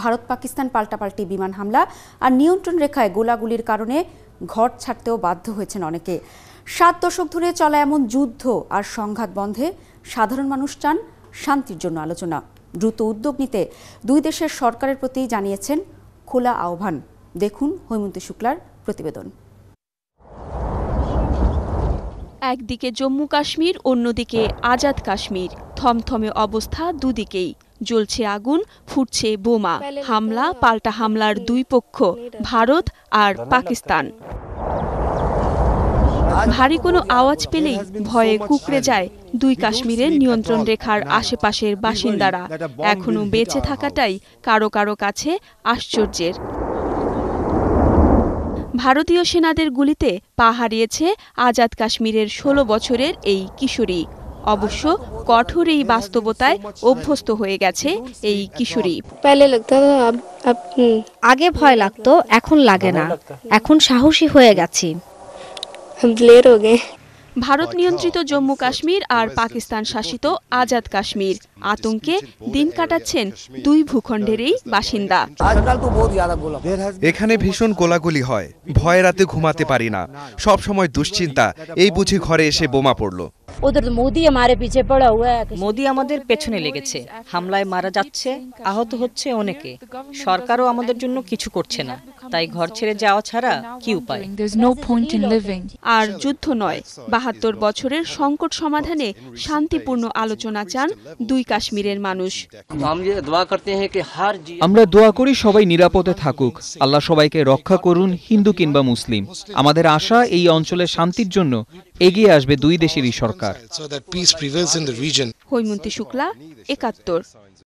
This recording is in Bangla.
ভারত পাকিস্তান পাল্টাপাল্টি বিমান হামলা আর নিয়ন্ত্রণ রেখায় গোলাগুলির কারণে ঘর ছাড়তেও বাধ্য হয়েছেন অনেকে। 7 দশক ধরে চলা এমন যুদ্ধ আর সংঘাত বন্ধে সাধারণ মানুষ চান শান্তির জন্য আলোচনা। দ্রুত উদ্যোগ নিতে দুই দেশের সরকারের প্রতি জানিয়েছেন খোলা আহ্বান। দেখুন হৈমন্তী শুক্লার প্রতিবেদন। একদিকে জম্মু কাশ্মীর, অন্যদিকে আজাদ কাশ্মীর। থমথমে অবস্থা দুদিকেই। জ্বলছে আগুন, ফুটছে বোমা। হামলা পাল্টা হামলার দুই পক্ষ, ভারত আর পাকিস্তান। ভারী কোনো আওয়াজ পেলেই ভয়ে কুঁকড়ে যায় দুই কাশ্মীরের নিয়ন্ত্রণ রেখার আশেপাশের বাসিন্দারা। এখনো বেঁচে থাকাটাই কারো কারো কাছে আশ্চর্যের। ভারতীয় সেনাদের গুলিতে পা হারিয়েছে আজাদ কাশ্মীরের 16 বছরের এই কিশোরী। অবশ্য কঠোর এই বাস্তবতায় অভ্যস্ত হয়ে গেছে এই কিশোরী। আগে ভয় লাগতো, এখন লাগে না। এখন সাহসী হয়ে গেছি। ভারত নিয়ন্ত্রিত জম্মু কাশ্মীর আর পাকিস্তান শাসিত আজাদ কাশ্মীর। আতঙ্কে দিন কাটাচ্ছেন দুই ভূখণ্ডেরই বাসিন্দা। এখানে ভীষণ গোলাগুলি হয়, ভয়ে রাতে ঘুমাতে পারি না। সব সময় দুশ্চিন্তা, এই বুঝি ঘরে এসে বোমা পড়লো। মোদি আমাদের পেছনে লেগেছে, হামলায় মারা যাচ্ছে, আহত হচ্ছে অনেকে। সরকারও আমাদের জন্য কিছু করছে না, তাই ঘর ছেড়ে যাওয়া ছাড়া কি উপায়? আর যুদ্ধ নয়, 72 বছরের সংকট সমাধানে শান্তিপূর্ণ আলোচনা চান দুই কাশ্মীরের মানুষ। আমরা দোয়া করি সবাই নিরাপদে থাকুক, আল্লাহ সবাইকে রক্ষা করুন, হিন্দু কিংবা মুসলিম। আমাদের আশা এই অঞ্চলের শান্তির জন্য এগিয়ে আসবে দুই দেশেরই সরকার। হৈমন্তী শুক্লা, 71।